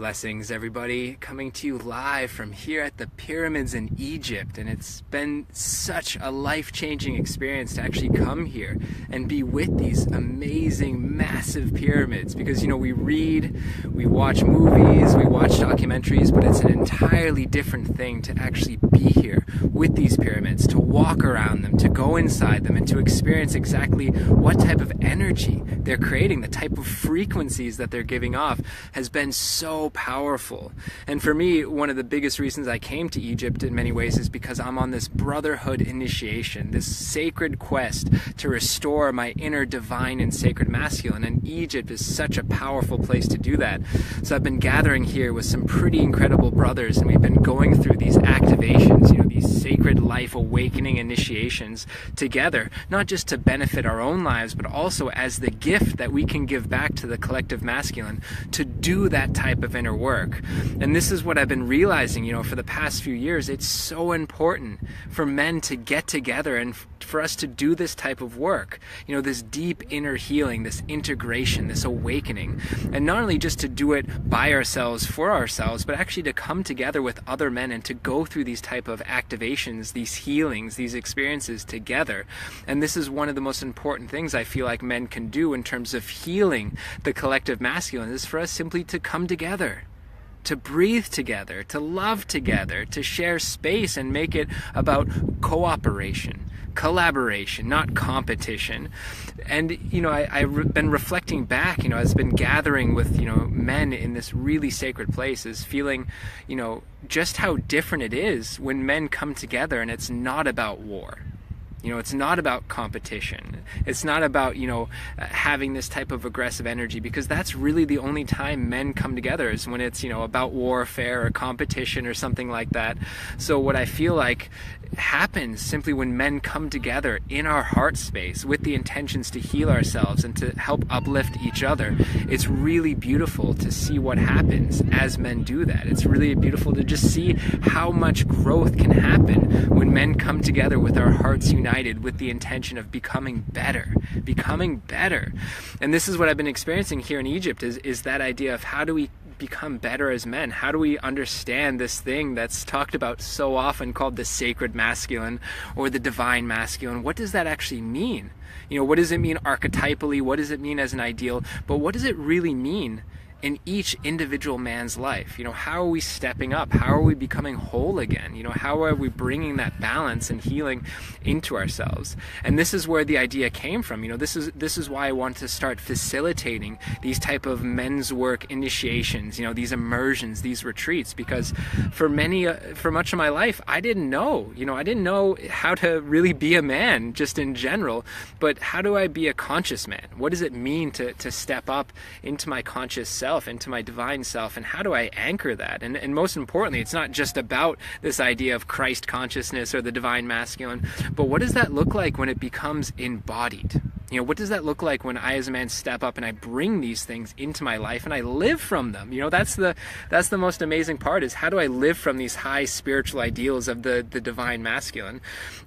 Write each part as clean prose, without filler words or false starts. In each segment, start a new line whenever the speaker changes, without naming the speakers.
Blessings, everybody, coming to you live from here at the pyramids in Egypt. And it's been such a life-changing experience to actually come here and be with these amazing, massive pyramids. Because, we read, we watch movies, we watch documentaries, but it's an entirely different thing to actually be here with these pyramids, to walk around them, to go inside them, and to experience exactly what type of energy they're creating, the type of frequencies that they're giving off has been so powerful. And for me, one of the biggest reasons I came to Egypt in many ways is because I'm on this brotherhood initiation, this sacred quest to restore my inner divine and sacred masculine. And Egypt is such a powerful place to do that. So I've been gathering here with some pretty incredible brothers, and we've been going through these activations, these sacred life awakening initiations together, not just to benefit our own lives, but also as the gift that we can give back to the collective masculine to do that type of inner work. And this is what I've been realizing, for the past few years. It's so important for men to get together and for us to do this type of work, this deep inner healing, this integration, this awakening. And not only just to do it by ourselves, for ourselves, but actually to come together with other men and to go through these type of activations, these healings, these experiences together. And this is one of the most important things I feel like men can do in terms of healing the collective masculine, is for us simply to come together, to breathe together, to love together, to share space and make it about cooperation, collaboration, not competition. And I've been reflecting back, I've been gathering with men in this really sacred place, is feeling just how different it is when men come together and it's not about war. It's not about competition. It's not about, having this type of aggressive energy, because that's really the only time men come together, is when it's, about warfare or competition or something like that. So what I feel like happens simply when men come together in our heart space with the intentions to heal ourselves and to help uplift each other, it's really beautiful to see what happens as men do that. It's really beautiful to just see how much growth can happen when men come together with our hearts united with the intention of becoming better. And this is what I've been experiencing here in Egypt, is that idea of how do we become better as men? How do we understand this thing that's talked about so often called the sacred masculine or the divine masculine? What does that actually mean? What does it mean archetypally? What does it mean as an ideal? But what does it really mean in each individual man's life? How are we stepping up? How are we becoming whole again? How are we bringing that balance and healing into ourselves? And this is where the idea came from. This is why I want to start facilitating these type of men's work initiations, these immersions, these retreats, because for much of my life, I didn't know, I didn't know how to really be a man just in general, but how do I be a conscious man? What does it mean to step up into my conscious self, into my divine self, and how do I anchor that? And most importantly, it's not just about this idea of Christ consciousness or the divine masculine, but what does that look like when it becomes embodied? What does that look like when I as a man step up and I bring these things into my life and I live from them? That's the most amazing part, is how do I live from these high spiritual ideals of the divine masculine?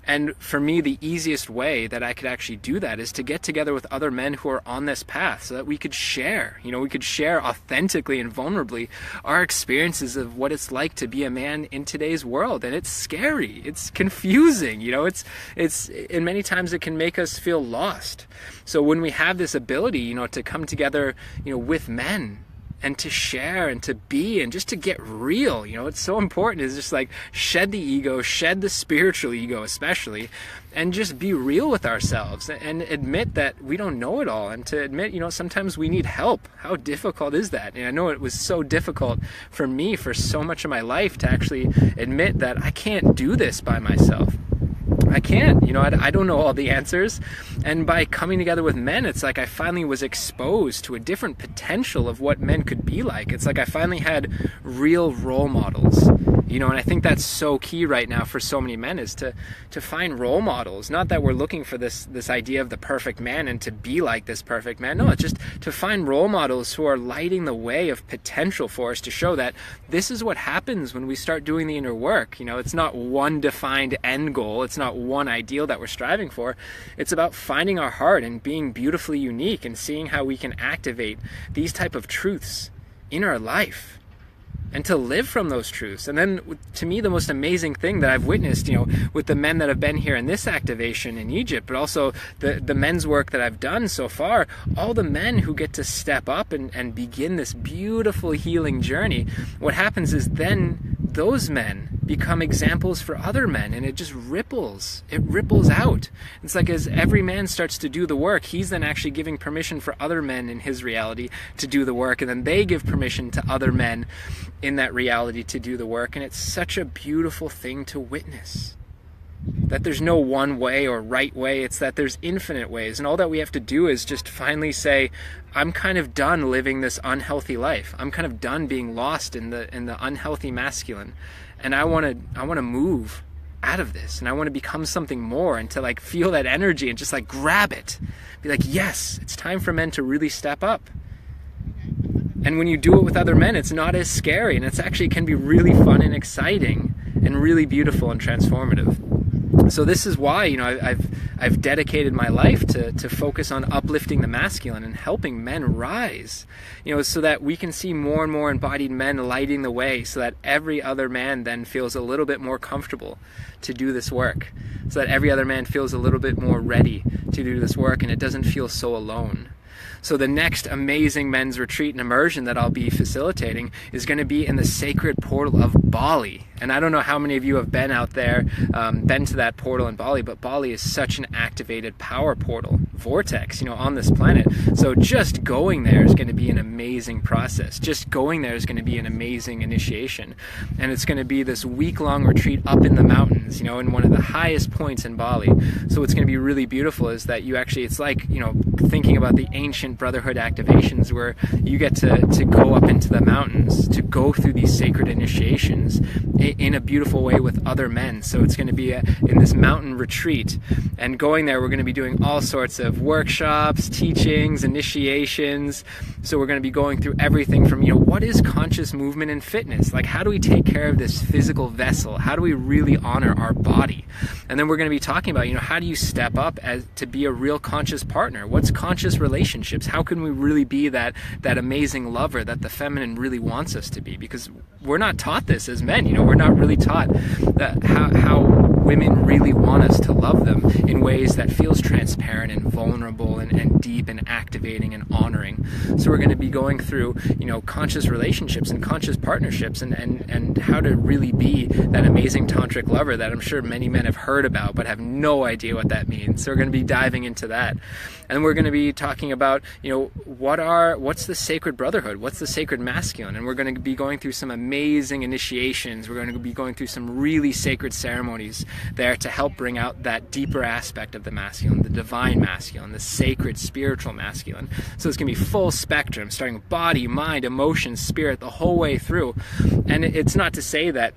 And for me, the easiest way that I could actually do that is to get together with other men who are on this path, so that we could share, authentically and vulnerably our experiences of what it's like to be a man in today's world. And it's scary, it's confusing, it's and many times it can make us feel lost. So when we have this ability, to come together, with men and to share and to be and just to get real, it's so important, is just like shed the ego, shed the spiritual ego especially, and just be real with ourselves and admit that we don't know it all, and to admit, sometimes we need help. How difficult is that? And I know it was so difficult for me for so much of my life to actually admit that I can't do this by myself. I can't, I don't know all the answers. And by coming together with men, it's like I finally was exposed to a different potential of what men could be like. It's like I finally had real role models, and I think that's so key right now for so many men, is to find role models. Not that we're looking for this idea of the perfect man and to be like this perfect man. No, it's just to find role models who are lighting the way of potential for us, to show that this is what happens when we start doing the inner work. It's not one defined end goal. It's not one ideal that we're striving for. It's about finding our heart and being beautifully unique and seeing how we can activate these type of truths in our life. and to live from those truths. And then to me, the most amazing thing that I've witnessed, with the men that have been here in this activation in Egypt, but also the men's work that I've done so far, all the men who get to step up and begin this beautiful healing journey, what happens is then those men become examples for other men, and it just ripples. It ripples out. It's like as every man starts to do the work, he's then actually giving permission for other men in his reality to do the work, and then they give permission to other men in that reality to do the work. And it's such a beautiful thing to witness, that there's no one way or right way. It's that there's infinite ways, and all that we have to do is just finally say, I'm kind of done living this unhealthy life. I'm kind of done being lost in the unhealthy masculine, and I want to move out of this, and I want to become something more, and to like feel that energy and just like grab it, be like, yes, it's time for men to really step up. And when you do it with other men, it's not as scary, and it's actually can be really fun and exciting and really beautiful and transformative. So this is why, I've dedicated my life to focus on uplifting the masculine and helping men rise, so that we can see more and more embodied men lighting the way, so that every other man then feels a little bit more comfortable to do this work, so that every other man feels a little bit more ready to do this work, and it doesn't feel so alone. So the next amazing men's retreat and immersion that I'll be facilitating is going to be in the sacred portal of Bali. And I don't know how many of you have been out there, been to that portal in Bali, but Bali is such an activated power portal, vortex, on this planet. So just going there is going to be an amazing process. Just going there is going to be an amazing initiation. And it's going to be this week-long retreat up in the mountains, in one of the highest points in Bali. So what's going to be really beautiful is that you actually, it's like, thinking about the ancient brotherhood activations where you get to go up into the mountains, to go through these sacred initiations in a beautiful way with other men. So it's going to be in this mountain retreat, and going there we're going to be doing all sorts of workshops, teachings, initiations. So we're going to be going through everything from what is conscious movement and fitness, like how do we take care of this physical vessel, how do we really honor our body, and then we're going to be talking about how do you step up as to be a real conscious partner, what's conscious relationships, how can we really be that amazing lover that the feminine really wants us to be, because we're not taught this as men. We're not really taught that how women really want us to love them in ways that feels transparent and vulnerable and deep and activating and honoring. So we're going to be going through conscious relationships and conscious partnerships and how to really be that amazing tantric lover that I'm sure many men have heard about but have no idea what that means. So we're going to be diving into that. And we're going to be talking about, what's the sacred brotherhood? What's the sacred masculine? And we're going to be going through some amazing initiations. We're going to be going through some really sacred ceremonies there to help bring out that deeper aspect of the masculine, the divine masculine, the sacred spiritual masculine. So it's going to be full spectrum, starting with body, mind, emotion, spirit, the whole way through. And it's not to say that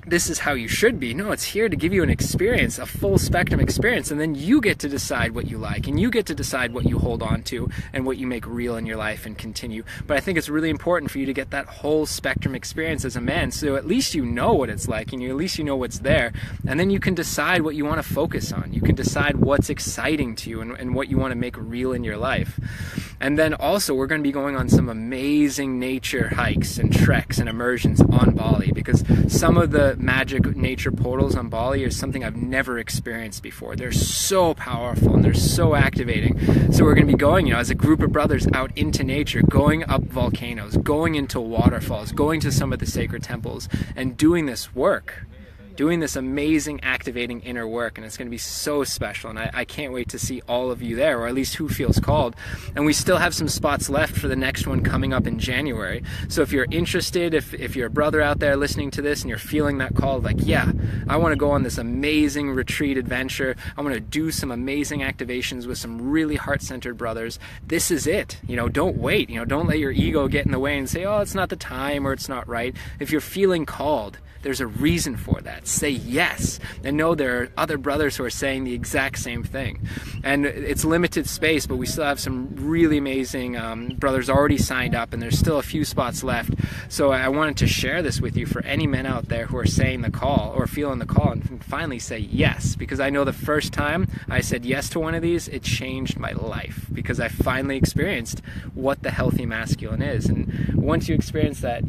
this is how you should be. No, it's here to give you an experience, a full spectrum experience, and then you get to decide what you like, and you get to decide what you hold on to and what you make real in your life and continue. But I think it's really important for you to get that whole spectrum experience as a man, so at least you know what it's like, and at least you know what's there, and then you can decide what you want to focus on. You can decide what's exciting to you and what you want to make real in your life. And then also we're going to be going on some amazing nature hikes and treks and immersions on Bali, because some of the magic nature portals on Bali are something I've never experienced before. They're so powerful and they're so activating. So we're going to be going, as a group of brothers out into nature, going up volcanoes, going into waterfalls, going to some of the sacred temples and doing this work. Doing this amazing activating inner work, and it's going to be so special, and I can't wait to see all of you there, or at least who feels called. And we still have some spots left for the next one coming up in January. So if you're interested, if you're a brother out there listening to this and you're feeling that call, like, yeah, I want to go on this amazing retreat adventure, I want to do some amazing activations with some really heart-centered brothers, this is it. Don't wait. Don't let your ego get in the way and say, oh, it's not the time or it's not right. If you're feeling called, there's a reason for that. Say yes, and know there are other brothers who are saying the exact same thing. And it's limited space, but we still have some really amazing brothers already signed up, and there's still a few spots left. So I wanted to share this with you for any men out there who are saying the call or feeling the call and finally say yes, because I know the first time I said yes to one of these, it changed my life, because I finally experienced what the healthy masculine is. And once you experience that,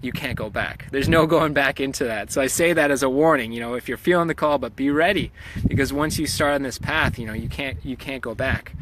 you can't go back. There's no going back into that. So I say that as a warning, you know, if you're feeling the call, but be ready, because once you start on this path, you know, you can't go back.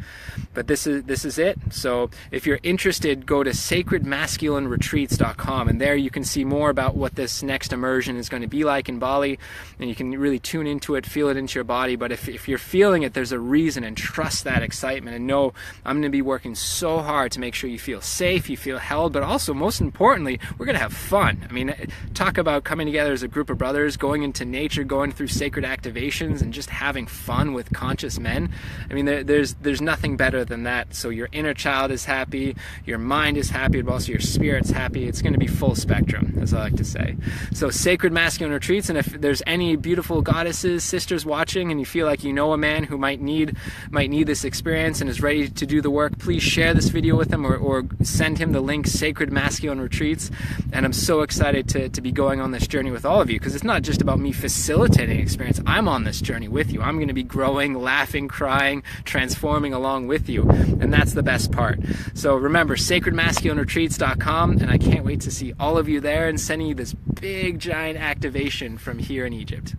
But this is it. So if you're interested, go to sacredmasculineretreats.com, and there you can see more about what this next immersion is going to be like in Bali, and you can really tune into it, feel it into your body. But if you're feeling it, there's a reason, and trust that excitement, and know I'm going to be working so hard to make sure you feel safe, you feel held, but also, most importantly, we're going to have fun. I mean, talk about coming together as a group of brothers, going into nature, going through sacred activations, and just having fun with conscious men. I mean, there's nothing better than that. So your inner child is happy, your mind is happy, but also your spirit's happy. It's going to be full spectrum, as I like to say. So Sacred Masculine Retreats, and if there's any beautiful goddesses, sisters watching, and you feel like you know a man who might need this experience and is ready to do the work, please share this video with him, or send him the link, Sacred Masculine Retreats. And I'm so excited to be going on this journey with all of you, because it's not just about me facilitating experience. I'm on this journey with you. I'm going to be growing, laughing, crying, transforming along with you, and that's the best part. So remember, sacredmasculineretreats.com, and I can't wait to see all of you there and sending you this big giant activation from here in Egypt.